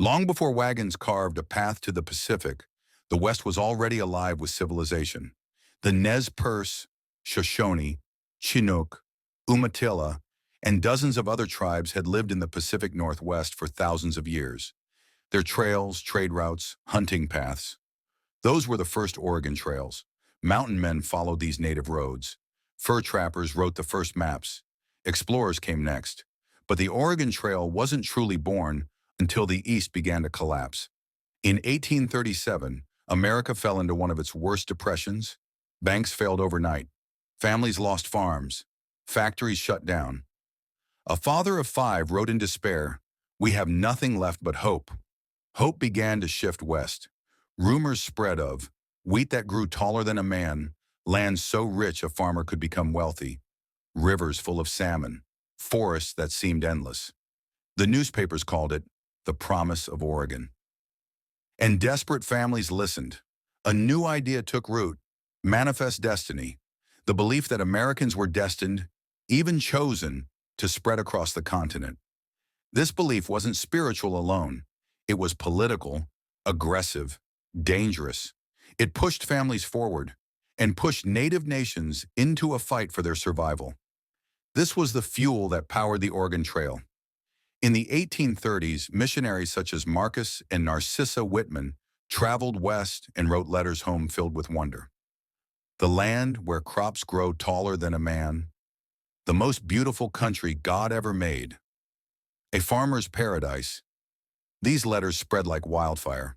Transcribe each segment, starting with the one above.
Long before wagons carved a path to the Pacific, the West was already alive with civilization. The Nez Perce, Shoshone, Chinook, Umatilla, and dozens of other tribes had lived in the Pacific Northwest for thousands of years. Their trails, trade routes, hunting paths. Those were the first Oregon trails. Mountain men followed these native roads. Fur trappers wrote the first maps. Explorers came next. But the Oregon Trail wasn't truly born until the East began to collapse. In 1837, America fell into one of its worst depressions. Banks failed overnight. Families lost farms. Factories shut down. A father of five wrote in despair, "We have nothing left but hope." Hope began to shift west. Rumors spread of wheat that grew taller than a man, land so rich a farmer could become wealthy, rivers full of salmon, forests that seemed endless. The newspapers called it the promise of Oregon. And desperate families listened. A new idea took root: manifest destiny, the belief that Americans were destined, even chosen, to spread across the continent. This belief wasn't spiritual alone. It was political, aggressive, dangerous. It pushed families forward and pushed native nations into a fight for their survival. This was the fuel that powered the Oregon Trail. In the 1830s, missionaries such as Marcus and Narcissa Whitman traveled west and wrote letters home filled with wonder. The land where crops grow taller than a man, the most beautiful country God ever made, a farmer's paradise. These letters spread like wildfire.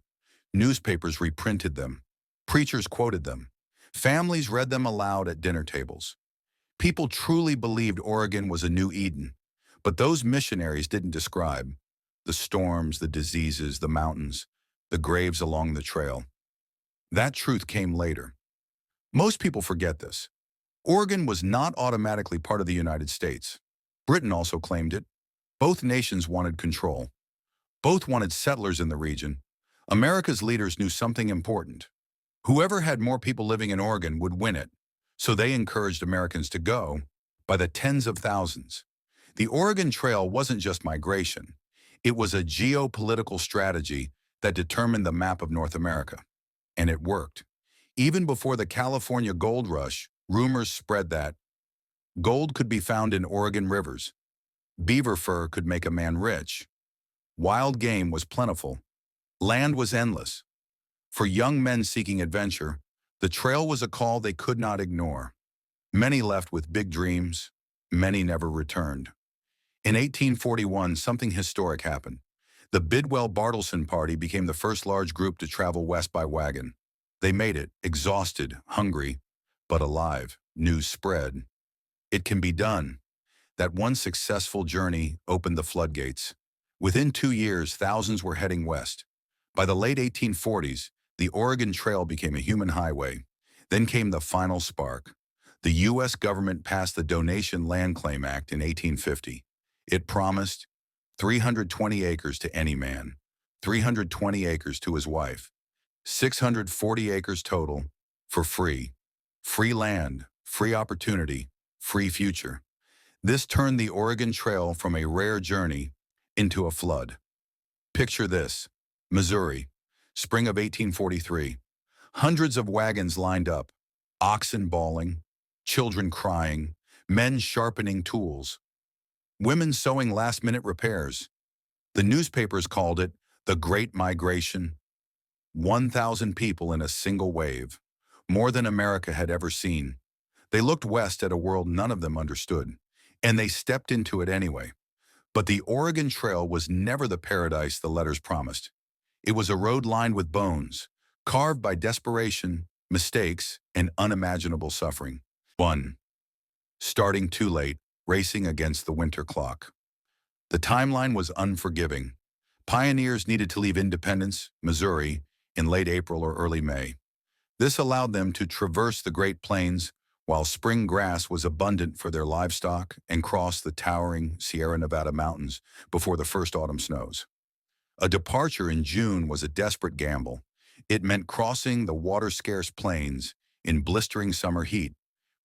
Newspapers reprinted them. Preachers quoted them. Families read them aloud at dinner tables. People truly believed Oregon was a new Eden. But those missionaries didn't describe the storms, the diseases, the mountains, the graves along the trail. That truth came later. Most people forget this. Oregon was not automatically part of the United States. Britain also claimed it. Both nations wanted control. Both wanted settlers in the region. America's leaders knew something important. Whoever had more people living in Oregon would win it, so they encouraged Americans to go by the tens of thousands. The Oregon Trail wasn't just migration. It was a geopolitical strategy that determined the map of North America. And it worked. Even before the California gold rush, rumors spread that gold could be found in Oregon rivers. Beaver fur could make a man rich. Wild game was plentiful. Land was endless. For young men seeking adventure, the trail was a call they could not ignore. Many left with big dreams. Many never returned. In 1841, something historic happened. The Bidwell-Bartleson Party became the first large group to travel west by wagon. They made it, exhausted, hungry, but alive. News spread. It can be done. That one successful journey opened the floodgates. Within 2 years, thousands were heading west. By the late 1840s, the Oregon Trail became a human highway. Then came the final spark. The U.S. government passed the Donation Land Claim Act in 1850. It promised 320 acres to any man, 320 acres to his wife, 640 acres total for free. Free land, free opportunity, free future. This turned the Oregon Trail from a rare journey into a flood. Picture this: Missouri, spring of 1843. Hundreds of wagons lined up, oxen bawling, children crying, men sharpening tools, women sewing last-minute repairs. The newspapers called it the Great Migration. 1,000 people in a single wave, more than America had ever seen. They looked west at a world none of them understood, and they stepped into it anyway. But the Oregon Trail was never the paradise the letters promised. It was a road lined with bones, carved by desperation, mistakes, and unimaginable suffering. 1. Starting too late, racing against the winter clock. The timeline was unforgiving. Pioneers needed to leave Independence, Missouri, in late April or early May. This allowed them to traverse the Great Plains while spring grass was abundant for their livestock and cross the towering Sierra Nevada mountains before the first autumn snows. A departure in June was a desperate gamble. It meant crossing the water-scarce plains in blistering summer heat,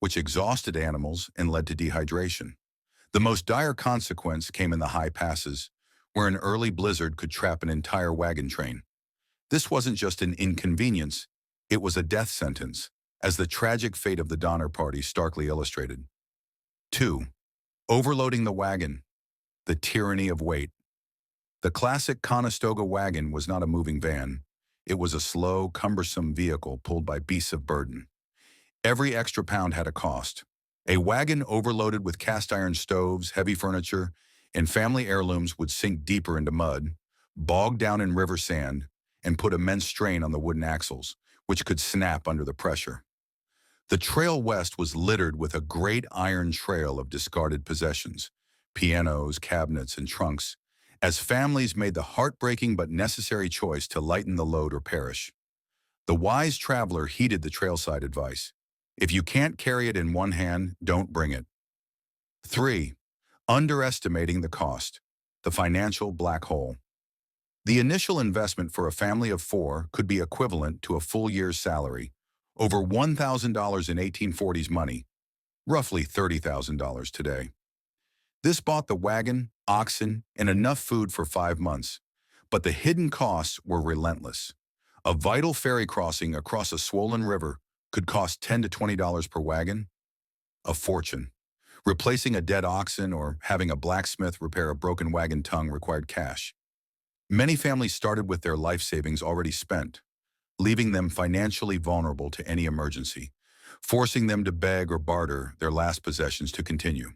which exhausted animals and led to dehydration. The most dire consequence came in the high passes, where an early blizzard could trap an entire wagon train. This wasn't just an inconvenience, it was a death sentence, as the tragic fate of the Donner Party starkly illustrated. 2. Overloading the wagon, the tyranny of weight. The classic Conestoga wagon was not a moving van. It was a slow, cumbersome vehicle pulled by beasts of burden. Every extra pound had a cost. A wagon overloaded with cast iron stoves, heavy furniture, and family heirlooms would sink deeper into mud, bog down in river sand, and put immense strain on the wooden axles, which could snap under the pressure. The trail west was littered with a great iron trail of discarded possessions, pianos, cabinets, and trunks, as families made the heartbreaking but necessary choice to lighten the load or perish. The wise traveler heeded the trailside advice. If you can't carry it in one hand, don't bring it. 3. Underestimating the cost, the financial black hole. The initial investment for a family of 4 could be equivalent to a full year's salary, over $1,000 in 1840s money, roughly $30,000 today. This bought the wagon, oxen, and enough food for 5 months, but the hidden costs were relentless. A vital ferry crossing across a swollen river could cost $10 to $20 per wagon, a fortune. Replacing a dead oxen or having a blacksmith repair a broken wagon tongue required cash. Many families started with their life savings already spent, leaving them financially vulnerable to any emergency, forcing them to beg or barter their last possessions to continue.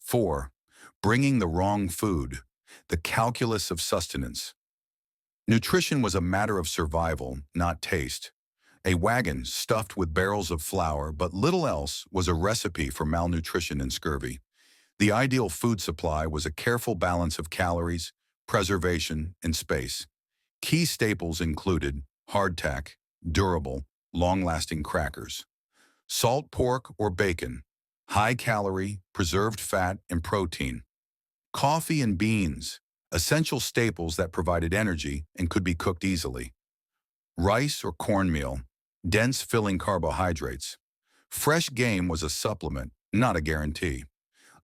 4. Bringing the wrong food, the calculus of sustenance. Nutrition was a matter of survival, not taste. A wagon stuffed with barrels of flour but little else was a recipe for malnutrition and scurvy. The ideal food supply was a careful balance of calories, preservation, and space. Key staples included hardtack, durable, long-lasting crackers, salt pork or bacon, high-calorie, preserved fat and protein, coffee and beans, essential staples that provided energy and could be cooked easily, rice or cornmeal, dense filling carbohydrates. Fresh game was a supplement, not a guarantee.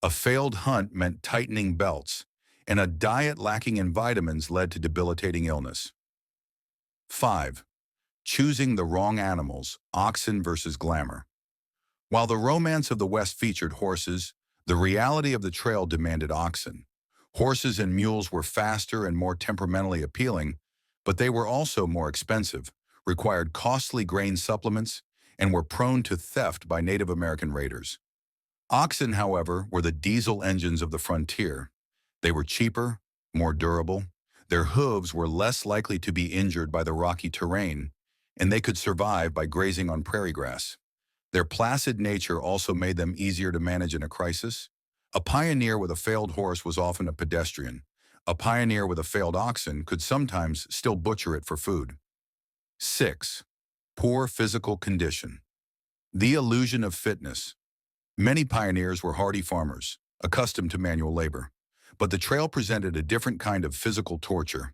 A failed hunt meant tightening belts, and a diet lacking in vitamins led to debilitating illness. 5. Choosing the wrong animals, oxen versus glamour. While the romance of the West featured horses, the reality of the trail demanded oxen. Horses and mules were faster and more temperamentally appealing, but they were also more expensive, required costly grain supplements, and were prone to theft by Native American raiders. Oxen, however, were the diesel engines of the frontier. They were cheaper, more durable, their hooves were less likely to be injured by the rocky terrain, and they could survive by grazing on prairie grass. Their placid nature also made them easier to manage in a crisis. A pioneer with a failed horse was often a pedestrian. A pioneer with a failed oxen could sometimes still butcher it for food. 6. Poor physical condition. The illusion of fitness. Many pioneers were hardy farmers, accustomed to manual labor. But the trail presented a different kind of physical torture.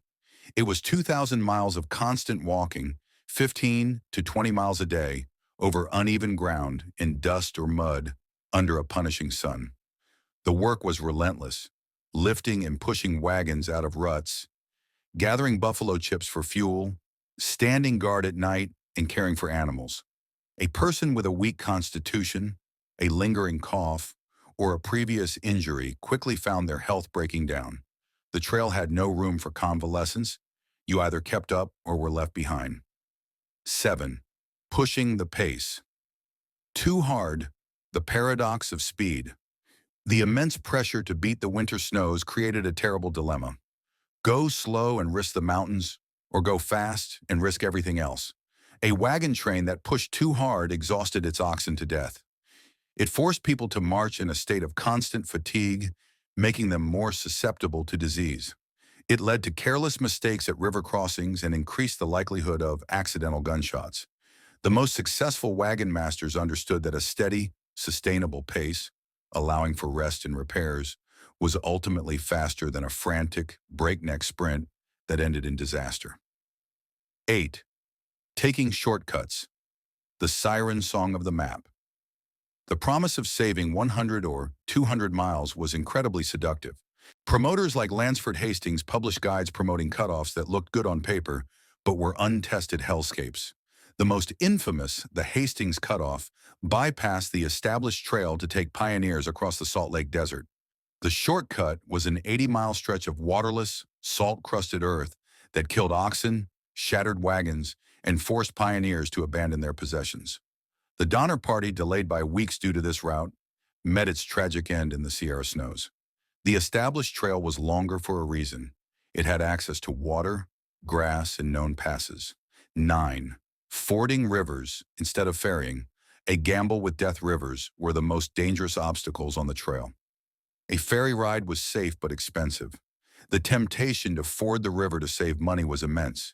It was 2,000 miles of constant walking, 15 to 20 miles a day, over uneven ground, in dust or mud, under a punishing sun. The work was relentless, lifting and pushing wagons out of ruts, gathering buffalo chips for fuel, standing guard at night, and caring for animals. A person with a weak constitution, a lingering cough, or a previous injury quickly found their health breaking down. The trail had no room for convalescence. You either kept up or were left behind. 7. Pushing the pace. Too hard, the paradox of speed. The immense pressure to beat the winter snows created a terrible dilemma. Go slow and risk the mountains, or go fast and risk everything else. A wagon train that pushed too hard exhausted its oxen to death. It forced people to march in a state of constant fatigue, making them more susceptible to disease. It led to careless mistakes at river crossings and increased the likelihood of accidental gunshots. The most successful wagon masters understood that a steady, sustainable pace, allowing for rest and repairs, was ultimately faster than a frantic, breakneck sprint that ended in disaster. 8. Taking shortcuts. The siren song of the map. The promise of saving 100 or 200 miles was incredibly seductive. Promoters like Lansford Hastings published guides promoting cutoffs that looked good on paper, but were untested hellscapes. The most infamous, the Hastings cutoff, bypassed the established trail to take pioneers across the Salt Lake Desert. The shortcut was an 80-mile stretch of waterless, salt-crusted earth that killed oxen, shattered wagons, and forced pioneers to abandon their possessions. The Donner Party, delayed by weeks due to this route, met its tragic end in the Sierra snows. The established trail was longer for a reason. It had access to water, grass, and known passes. 9. Fording rivers instead of ferrying, a gamble with death rivers, were the most dangerous obstacles on the trail. A ferry ride was safe but expensive. The temptation to ford the river to save money was immense.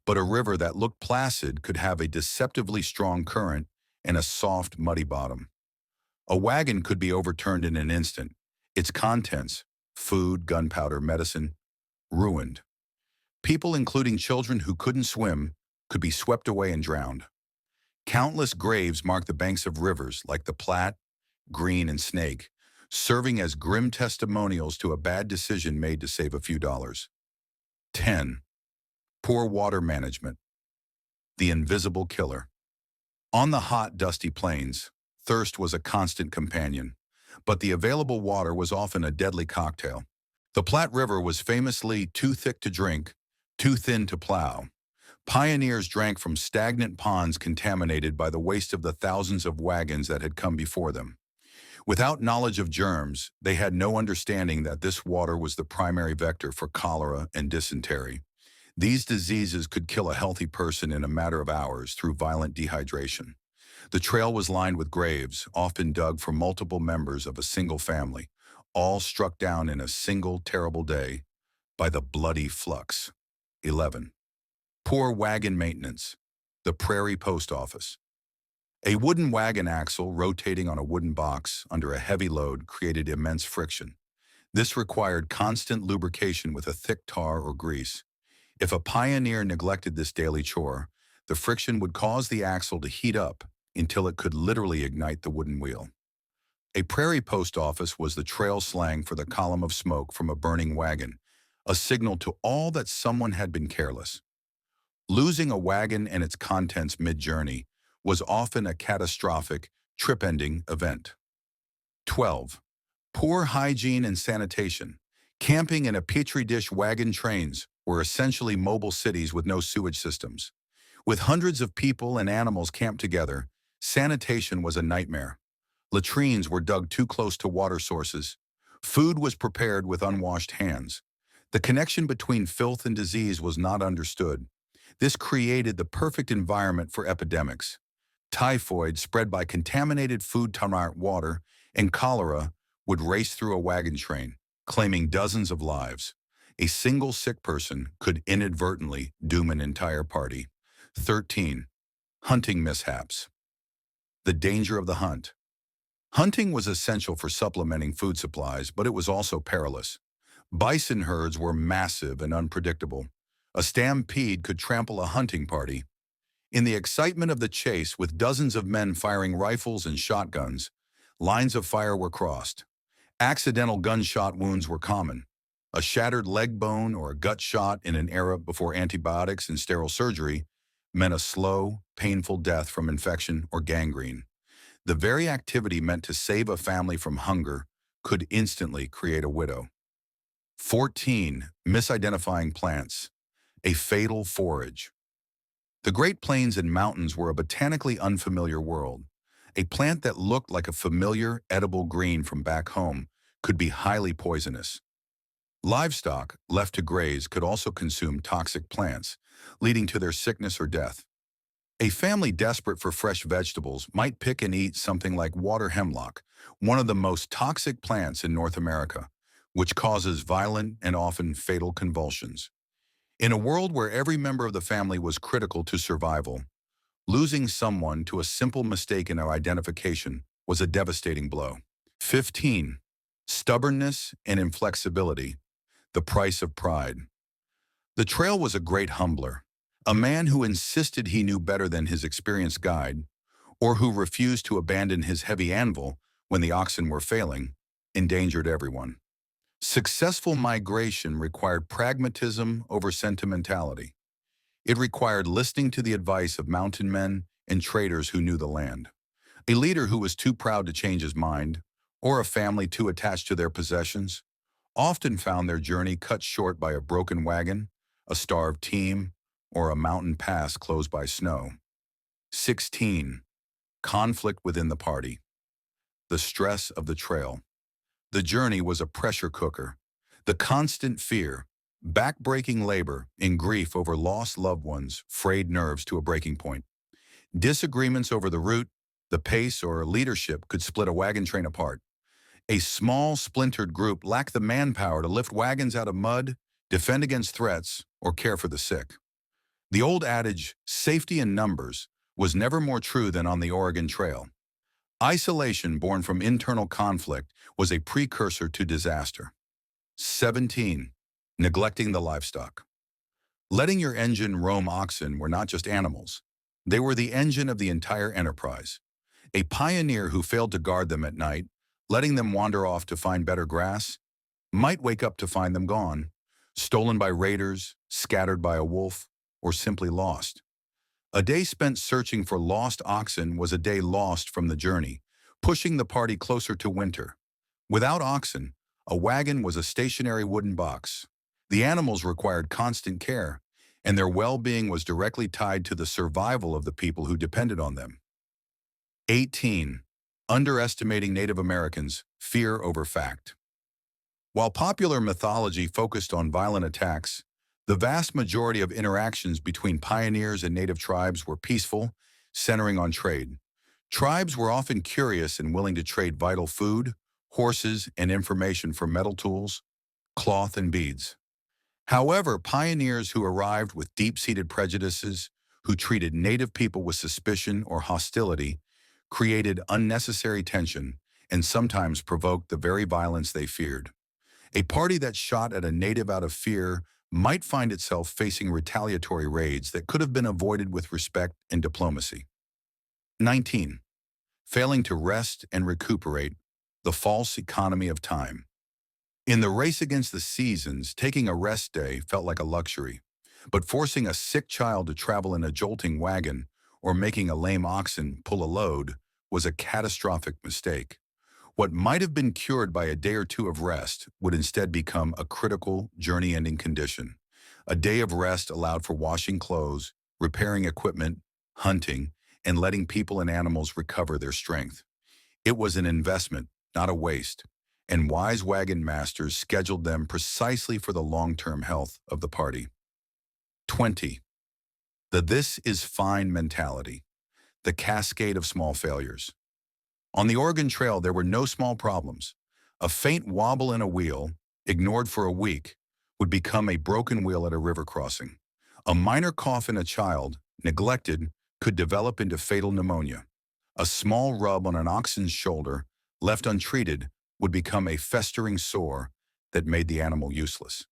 But a river that looked placid could have a deceptively strong current and a soft, muddy bottom. A wagon could be overturned in an instant, its contents, food, gunpowder, medicine, ruined. People, including children who couldn't swim, could be swept away and drowned. Countless graves mark the banks of rivers like the Platte, Green, and Snake, serving as grim testimonials to a bad decision made to save a few dollars. 10. Poor water management. The invisible killer. On the hot, dusty plains, thirst was a constant companion, but the available water was often a deadly cocktail. The Platte River was famously too thick to drink, too thin to plow. Pioneers drank from stagnant ponds contaminated by the waste of the thousands of wagons that had come before them. Without knowledge of germs, they had no understanding that this water was the primary vector for cholera and dysentery. These diseases could kill a healthy person in a matter of hours through violent dehydration. The trail was lined with graves, often dug for multiple members of a single family, all struck down in a single terrible day by the bloody flux. 11. Poor wagon maintenance. The prairie post office. A wooden wagon axle rotating on a wooden box under a heavy load created immense friction. This required constant lubrication with a thick tar or grease. If a pioneer neglected this daily chore, the friction would cause the axle to heat up until it could literally ignite the wooden wheel. A prairie post office was the trail slang for the column of smoke from a burning wagon, a signal to all that someone had been careless. Losing a wagon and its contents mid-journey was often a catastrophic, trip-ending event. 12. Poor hygiene and sanitation. Camping in a petri dish wagon trains were essentially mobile cities with no sewage systems. With hundreds of people and animals camped together, sanitation was a nightmare. Latrines were dug too close to water sources. Food was prepared with unwashed hands. The connection between filth and disease was not understood. This created the perfect environment for epidemics. Typhoid, spread by contaminated food-tolerant water, and cholera would race through a wagon train, claiming dozens of lives. A single sick person could inadvertently doom an entire party. 13. Hunting mishaps. The danger of the hunt. Hunting was essential for supplementing food supplies, but it was also perilous. Bison herds were massive and unpredictable. A stampede could trample a hunting party. In the excitement of the chase, with dozens of men firing rifles and shotguns, lines of fire were crossed. Accidental gunshot wounds were common. A shattered leg bone or a gut shot in an era before antibiotics and sterile surgery meant a slow, painful death from infection or gangrene. The very activity meant to save a family from hunger could instantly create a widow. 14. Misidentifying plants. A fatal forage. The Great Plains and mountains were a botanically unfamiliar world. A plant that looked like a familiar, edible green from back home could be highly poisonous. Livestock, left to graze, could also consume toxic plants, leading to their sickness or death. A family desperate for fresh vegetables might pick and eat something like water hemlock, one of the most toxic plants in North America, which causes violent and often fatal convulsions. In a world where every member of the family was critical to survival, losing someone to a simple mistake in our identification was a devastating blow. 15. Stubbornness and inflexibility. The price of pride. The trail was a great humbler, a man who insisted he knew better than his experienced guide, or who refused to abandon his heavy anvil when the oxen were failing, endangered everyone. Successful migration required pragmatism over sentimentality. It required listening to the advice of mountain men and traders who knew the land. A leader who was too proud to change his mind, or a family too attached to their possessions, often found their journey cut short by a broken wagon, a starved team, or a mountain pass closed by snow. 16. Conflict within the party. The stress of the trail. The journey was a pressure cooker. The constant fear, back-breaking labor, and grief over lost loved ones frayed nerves to a breaking point. Disagreements over the route, the pace, or leadership could split a wagon train apart. A small, splintered group lacked the manpower to lift wagons out of mud, defend against threats, or care for the sick. The old adage, safety in numbers, was never more true than on the Oregon Trail. Isolation born from internal conflict was a precursor to disaster. 17. Neglecting the livestock. Letting your engine roam oxen were not just animals. They were the engine of the entire enterprise. A pioneer who failed to guard them at night, letting them wander off to find better grass, might wake up to find them gone, stolen by raiders, scattered by a wolf, or simply lost. A day spent searching for lost oxen was a day lost from the journey, pushing the party closer to winter. Without oxen, a wagon was a stationary wooden box. The animals required constant care, and their well-being was directly tied to the survival of the people who depended on them. 18. Underestimating Native Americans, fear over fact. While popular mythology focused on violent attacks, the vast majority of interactions between pioneers and native tribes were peaceful, centering on trade. Tribes were often curious and willing to trade vital food, horses, and information for metal tools, cloth, and beads. However, pioneers who arrived with deep-seated prejudices, who treated native people with suspicion or hostility, created unnecessary tension and sometimes provoked the very violence they feared. A party that shot at a native out of fear might find itself facing retaliatory raids that could have been avoided with respect and diplomacy. 19. Failing to rest and recuperate, the false economy of time. In the race against the seasons, taking a rest day felt like a luxury, but forcing a sick child to travel in a jolting wagon or making a lame oxen pull a load was a catastrophic mistake. What might have been cured by a day or two of rest would instead become a critical, journey-ending condition. A day of rest allowed for washing clothes, repairing equipment, hunting, and letting people and animals recover their strength. It was an investment, not a waste, and wise wagon masters scheduled them precisely for the long-term health of the party. 20. The "this is fine" mentality, the cascade of small failures. On the Oregon Trail, there were no small problems. A faint wobble in a wheel, ignored for a week, would become a broken wheel at a river crossing. A minor cough in a child, neglected, could develop into fatal pneumonia. A small rub on an oxen's shoulder, left untreated, would become a festering sore that made the animal useless.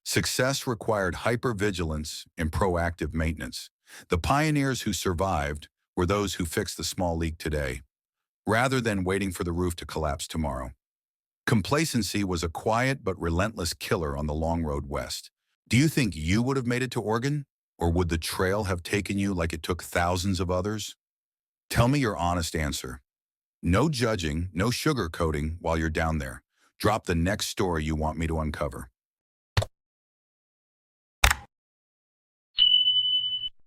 Success required hypervigilance and proactive maintenance. The pioneers who survived were those who fixed the small leak today, rather than waiting for the roof to collapse tomorrow. Complacency was a quiet but relentless killer on the long road west. Do you think you would have made it to Oregon? Or would the trail have taken you like it took thousands of others? Tell me your honest answer. No judging, no sugarcoating while you're down there. Drop the next story you want me to uncover.